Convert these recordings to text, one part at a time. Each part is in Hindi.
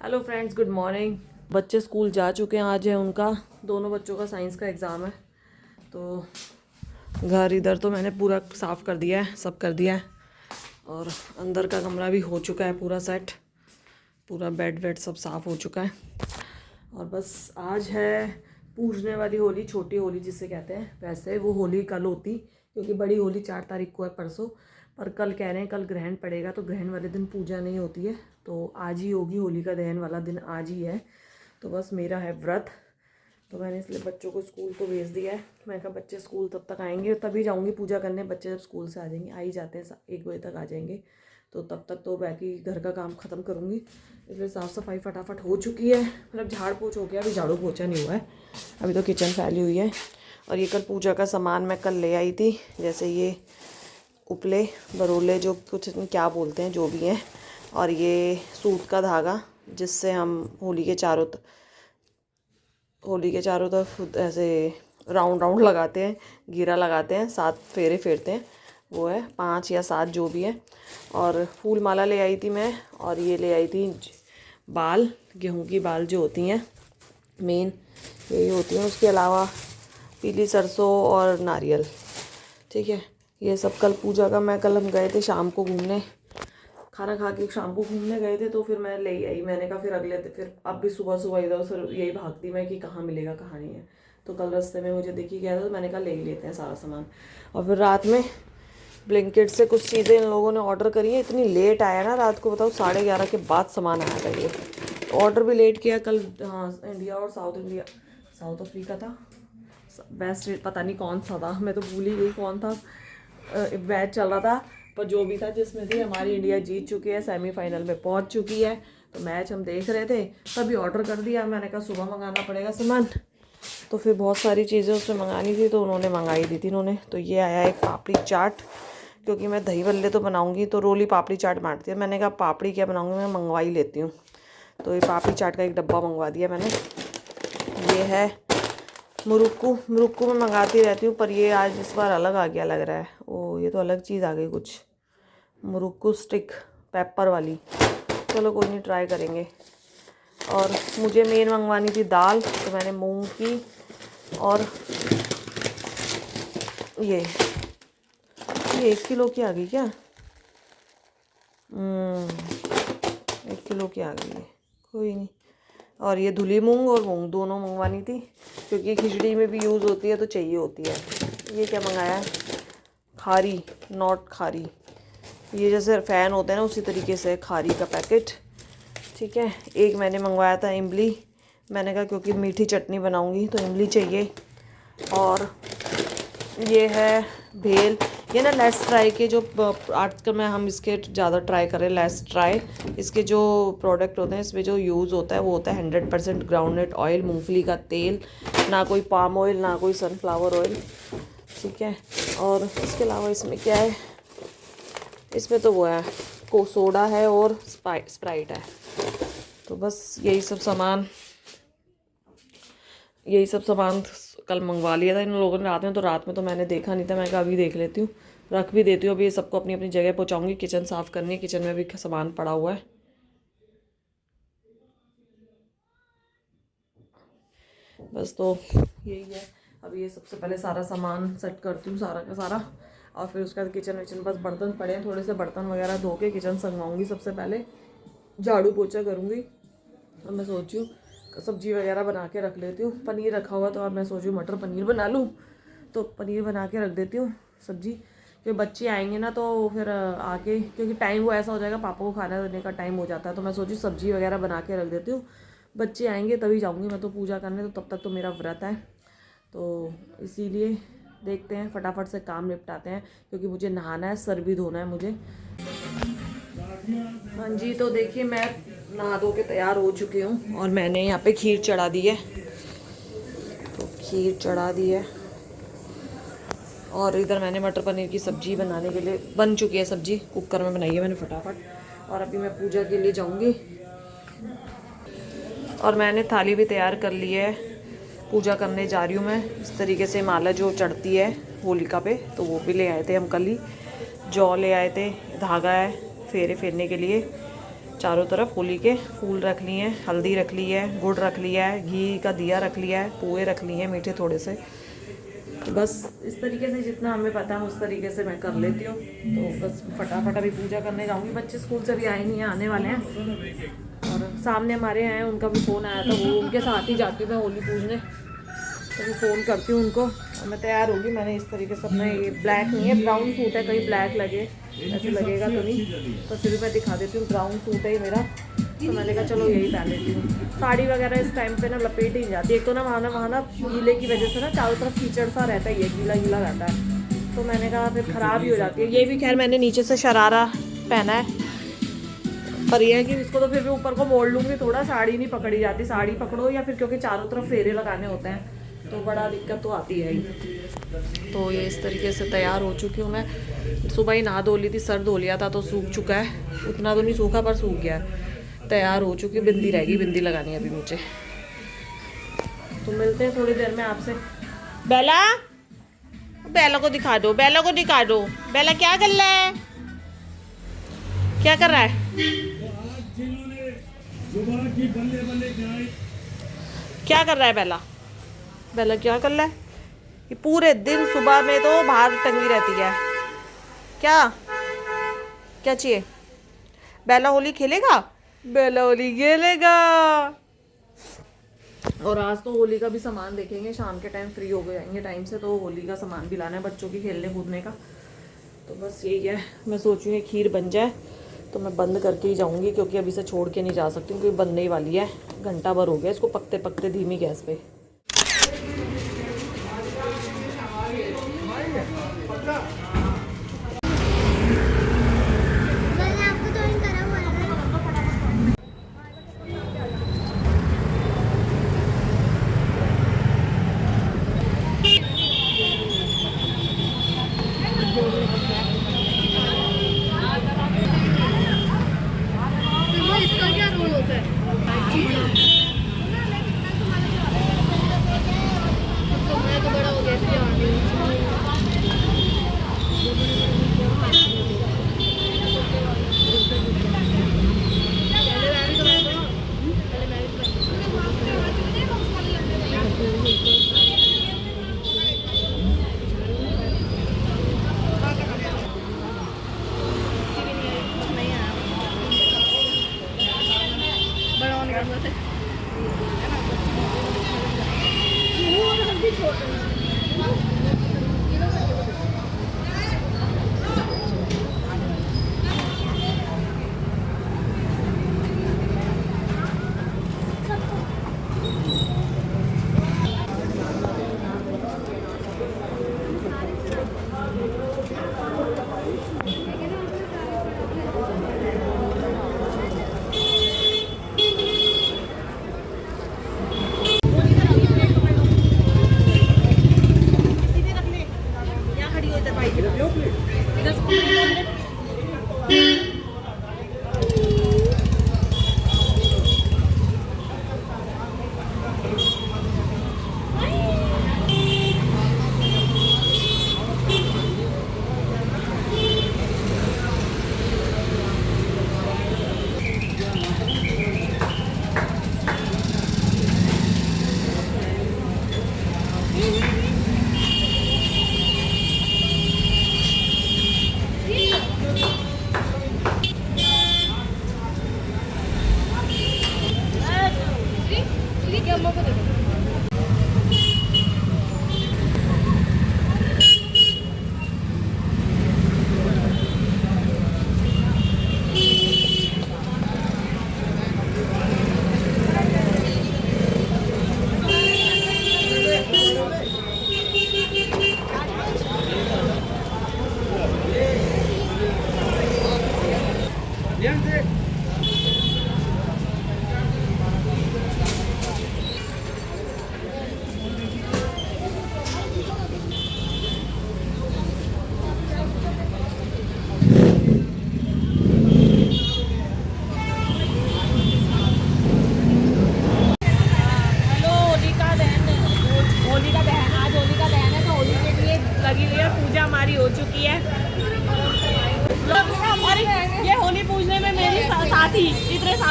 Hello friends, good morning. बच्चे स्कूल जा चुके हैं। आज है उनका, दोनों बच्चों का साइंस का एग्ज़ाम है। तो घर इधर तो मैंने पूरा साफ़ कर दिया है, सब कर दिया है। और अंदर का कमरा भी हो चुका है पूरा सेट, पूरा बेड वेड सब साफ़ हो चुका है। और बस आज है पूजने वाली होली, छोटी होली जिसे कहते हैं। वैसे वो होली कल होती, क्योंकि बड़ी होली 4 तारीख को है, परसों। पर कल कह रहे हैं कल ग्रहण पड़ेगा, तो ग्रहण वाले दिन पूजा नहीं होती है, तो आज ही होगी। होली का दहन वाला दिन आज ही है। तो बस मेरा है व्रत, तो मैंने इसलिए बच्चों को स्कूल तो भेज दिया है। मैं कहा बच्चे स्कूल तब तक आएंगे तभी जाऊंगी पूजा करने। बच्चे जब स्कूल से आ जाएंगे, आ ही जाते हैं 1 बजे तक आ जाएंगे, तो तब तक तो बाकी घर का काम ख़त्म करूँगी। इसलिए साफ़ सफाई फटाफट हो चुकी है, मतलब झाड़ पोछ हो गया, अभी झाड़ू पोछा नहीं हुआ है। अभी तो किचन फैली हुई है। और ये कल पूजा का सामान मैं कल ले आई थी, जैसे ये उपले बरोले, जो कुछ क्या बोलते हैं, जो भी हैं। और ये सूत का धागा, जिससे हम होली के चारों तरफ ऐसे राउंड राउंड लगाते हैं, घेरा लगाते हैं, 7 फेरे फेरते हैं। वो है 5 या 7 जो भी है। और फूल माला ले आई थी मैं। और ये ले आई थी बाल, गेहूं की बाल जो होती हैं मेन यही होती हैं। उसके अलावा पीली सरसों और नारियल, ठीक है। ये सब कल पूजा का कल हम गए थे शाम को घूमने, खाना खा के शाम को घूमने गए थे, तो फिर मैं ले आई। मैंने कहा फिर अगले फिर अब भी सुबह सुबह इधर उधर यही भागती मैं कि कहाँ मिलेगा कहाँ नहीं है। तो कल रास्ते में मुझे दिख ही गया था, तो मैंने कहा ले ही लेते हैं सारा सामान। और फिर रात में ब्लिंकिट से कुछ चीज़ें इन लोगों ने ऑर्डर करी है। इतनी लेट आया ना रात को, बताओ 11:30 के बाद सामान आया था ये। ऑर्डर भी लेट किया कल। हाँ, इंडिया और साउथ अफ्रीका था, बेस्ट पता नहीं कौन सा था, मैं तो भूल ही गई कौन था। मैच चल रहा था, पर जो भी था जिसमें थी हमारी इंडिया जीत चुकी है, सेमीफाइनल में पहुंच चुकी है। तो मैच हम देख रहे थे, तभी ऑर्डर कर दिया। मैंने कहा सुबह मंगाना पड़ेगा सामान, तो फिर बहुत सारी चीज़ें उसमें मंगानी थी, तो उन्होंने मंगाई दी थी इन्होंने। तो ये आया एक पापड़ी चाट, क्योंकि मैं दही बल्ले तो बनाऊंगी, तो रोली पापड़ी चाट मारती है। मैंने कहा पापड़ी क्या बनाऊंगी, मैं मंगवा ही लेती हूँ। तो ये पापड़ी चाट का एक डब्बा मंगवा दिया मैंने। ये है मुरुक्कू में मंगाती रहती हूँ, पर ये आज इस बार अलग आ गया लग रहा है। ओ, ये तो अलग चीज़ आ गई कुछ, मुरुक्कू स्टिक पेपर वाली। चलो कोई नहीं, ट्राई करेंगे। और मुझे मेन मंगवानी थी दाल, तो मैंने मूंग की। और ये 1 किलो की आ गई क्या? 1 किलो की आ गई है, कोई नहीं। और ये धुली मूंग और मूंग दोनों मंगवानी थी, क्योंकि खिचड़ी में भी यूज़ होती है, तो चाहिए होती है। ये क्या मंगाया है? खारी, नॉट खारी, ये जैसे फ़ैन होते हैं ना, उसी तरीके से खारी का पैकेट, ठीक है। एक मैंने मंगवाया था इमली, मैंने कहा क्योंकि मीठी चटनी बनाऊंगी तो इमली चाहिए। और ये है भेल। ये ना लेस ट्राई के जो आजकल में हम इसके ज़्यादा ट्राई करें, लेस ट्राई। इसके जो प्रोडक्ट होते हैं, इसमें जो यूज़ होता है वो होता है 100% ग्राउंडनट ऑयल, मूंगफली का तेल, ना कोई पाम ऑयल ना कोई सनफ्लावर ऑयल, ठीक है। और इसके अलावा इसमें क्या है, इसमें तो वो है सोडा है और स्प्राइट है। तो बस यही सब सामान कल मंगवा लिया था इन लोगों ने रात में। तो रात में तो मैंने देखा नहीं था, मैं कहा अभी देख लेती हूँ, रख भी देती हूँ। अभी ये सबको अपनी अपनी जगह पहुँचाऊँगी। किचन साफ़ करनी है, किचन में भी सामान पड़ा हुआ है। बस तो यही है। अभी ये सबसे पहले सारा सामान सेट करती हूँ, सारा का सारा। और फिर उसके बाद किचन विचन, बस बर्तन पड़े हैं, थोड़े से बर्तन वगैरह धो के किचन संगवाऊँगी। सबसे पहले झाड़ू पोछा करूँगी। और मैं सोच रही हूँ सब्जी वगैरह बना के रख लेती हूँ। पनीर रखा हुआ, तो अब मैं सोच रही हूँ मटर पनीर बना लूँ। तो पनीर बना के रख देती हूँ सब्जी, क्योंकि बच्चे आएंगे ना, तो फिर आके, क्योंकि टाइम वो ऐसा हो जाएगा, पापा को खाना देने का टाइम हो जाता है। तो मैं सोची सब्जी वगैरह बना के रख देती हूँ, बच्चे आएंगे तभी जाऊँगी मैं तो पूजा करने। तो तब तक तो मेरा व्रत है, तो इसीलिए देखते हैं, फटाफट से काम निपटाते हैं, क्योंकि मुझे नहाना है, सर भी धोना है मुझे। हाँ जी, तो देखिए मैं नहा धो के तैयार हो चुकी हूँ, और मैंने यहाँ पे खीर चढ़ा दी है। तो खीर चढ़ा दी है, और इधर मैंने मटर पनीर की सब्ज़ी बनाने के लिए, बन चुकी है सब्ज़ी, कुकर में बनाई है मैंने फटाफट। और अभी मैं पूजा के लिए जाऊँगी। और मैंने थाली भी तैयार कर ली है, पूजा करने जा रही हूँ मैं। इस तरीके से माला जो चढ़ती है होलिका पे, तो वो भी ले आए थे हम कल ही। जौ ले आए थे, धागा है फेरे फेरने के लिए, चारों तरफ होली के फूल रख लिए हैं, हल्दी रख ली है, गुड़ रख लिया है, घी का दिया रख लिया है, पुए रख लिए हैं मीठे थोड़े से। तो बस इस तरीके से जितना हमें पता है उस तरीके से मैं कर लेती हूँ। तो बस फटाफट अभी पूजा करने जाऊँगी। बच्चे स्कूल से भी आए नहीं हैं, आने वाले हैं। और सामने हमारे हैं, उनका भी फ़ोन आया था, वो उनके साथ ही जाती हूँ मैं होली पूजने। तो मैं फ़ोन करती हूँ उनको और मैं तैयार होगी। मैंने इस तरीके से अपना, ये ब्लैक नहीं है, ब्राउन सूट है, कहीं ब्लैक लगे ऐसे लगेगा तो नहीं, तो फिर मैं दिखा देती हूँ। ब्राउन सूट है ये मेरा, तो मैंने कहा चलो यही पहन लेती हूँ। साड़ी वगैरह इस टाइम पे ना लपेट ही नहीं जाती। एक तो ना वहाँ ना गीले की वजह से ना चारों तरफ कीचड़ सा रहता है, ये गीला गीला रहता है, तो मैंने कहा फिर ख़राब ही हो जाती है। ये भी खैर मैंने नीचे से शरारा पहना है, पर यह है कि इसको तो फिर भी ऊपर को मोड़ लूँगी थोड़ा, साड़ी नहीं पकड़ी जाती। साड़ी पकड़ो या फिर क्योंकि चारों तरफ फेरे लगाने होते हैं तो बड़ा दिक्कत तो आती है ही। तो ये इस तरीके से तैयार हो चुकी हूँ मैं। सुबह ही नहा धो ली थी, सर धो लिया था तो सूख चुका है, उतना तो नहीं सूखा पर सूख गया है। तैयार हो चुकी, बिंदी रहेगी, बिंदी लगानी है अभी मुझे। तो मिलते हैं थोड़ी देर में आपसे। बेला, बेला को दिखा दो, बेला को दिखा दो। बेला क्या कर रहा है, क्या कर रहा है? क्या कर रहा है बेला? बेला क्या कर रहा है? ये पूरे दिन सुबह में तो बाहर टंगी रहती है। क्या क्या चाहिए? बेला होली खेलेगा, बेला होली खेलेगा। और आज तो होली का भी सामान देखेंगे, शाम के टाइम फ्री हो जाएंगे टाइम से, तो होली का सामान भी लाना है बच्चों की खेलने कूदने का। तो बस यही है, मैं सोच रही हूँ खीर बन जाए तो मैं बंद करके ही जाऊँगी, क्योंकि अभी से छोड़ के नहीं जा सकती, क्योंकि बनने ही वाली है। घंटा भर हो गया इसको पकते पकते धीमी गैस पे। इसका क्या रोल होता है? तो मैं तो बड़ा हो गया इसलिए आ गई। बड़ा होने का बात है।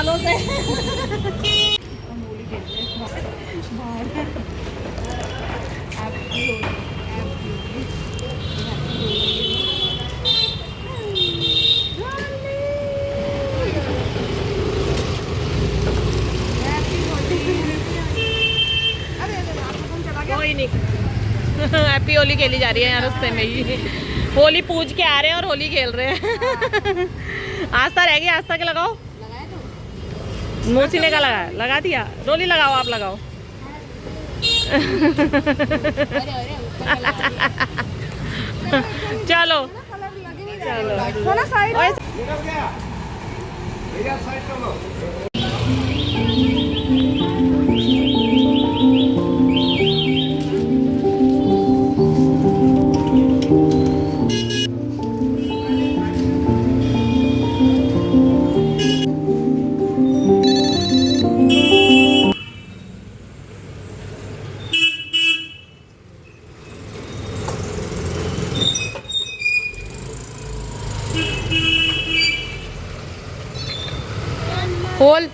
सालों से। कोई नहीं। हैप्पी होली खेली जा रही है यहाँ रास्ते में ही। होली पूज के आ रहे हैं और होली खेल रहे हैं। आस्था रह गई, आस्था के लगाओ। मोसी ने का लगाया, लगा दिया। रोली लगाओ, आप लगाओ। चलो खोल।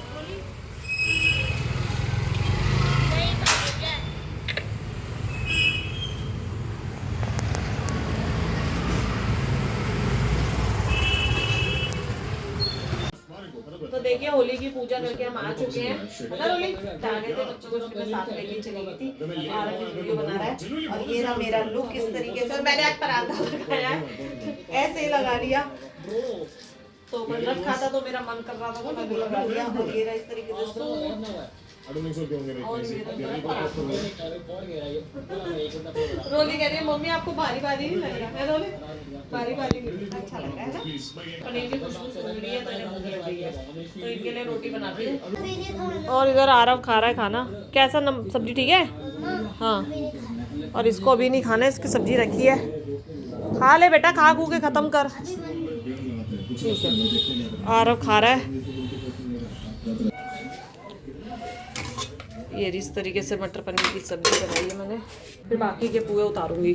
तो देखिए होली की पूजा करके हम आ चुके हैं। मतलब होली आ गए थे, बच्चों को उसके साथ लेके चली गई थी। और अभी वीडियो बना रहा है। और ये रहा मेरा लुक इस तरीके से। और मैंने आज पराठा लगाया है, ऐसे ही लगा लिया। तो बजरंग खाता तो मेरा मन कर रहा था, तो मैं भी लगा लिया। और ये रहा इस तरीके से सूट। रोली कह रही है मम्मी आपको भारी भारी नहीं लग रहा है? रोली भारी भारी अच्छा लग रहा है ना। पनीर की खुशबू सूंघ रही है तो इन्हें भूख लग रही है, तो इनके लिए रोटी बनाती हूँ। और इधर आरव खा रहा है खाना। कैसा सब्जी ठीक है? हाँ। और इसको अभी नहीं खाना है, इसकी सब्जी रखी है। खा ले बेटा, खा खू के खत्म कर। ठीक है, आरव खा रहा है। ये इस तरीके से मटर पनीर की सब्जी बनाई है मैंने। फिर बाकी के पुए उतारूंगी।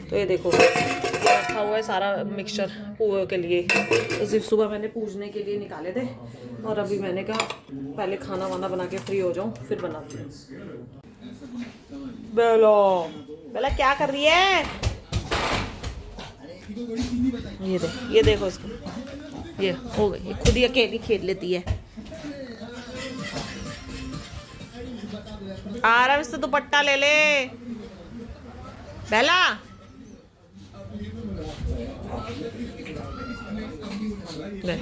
तो ये देखो ये रखा हुआ है सारा मिक्सचर पुए के लिए। तो सिर्फ सुबह मैंने पूजने के लिए निकाले थे। और अभी मैंने कहा पहले खाना वाना बना के फ्री हो जाऊं फिर बनाती हूँ। बेलो बेला क्या कर रही है? ये देखो इसको। ये हो गई, खुद ही अकेली खेल लेती है। आराम से दुपट्टा ले ले बेला। ले।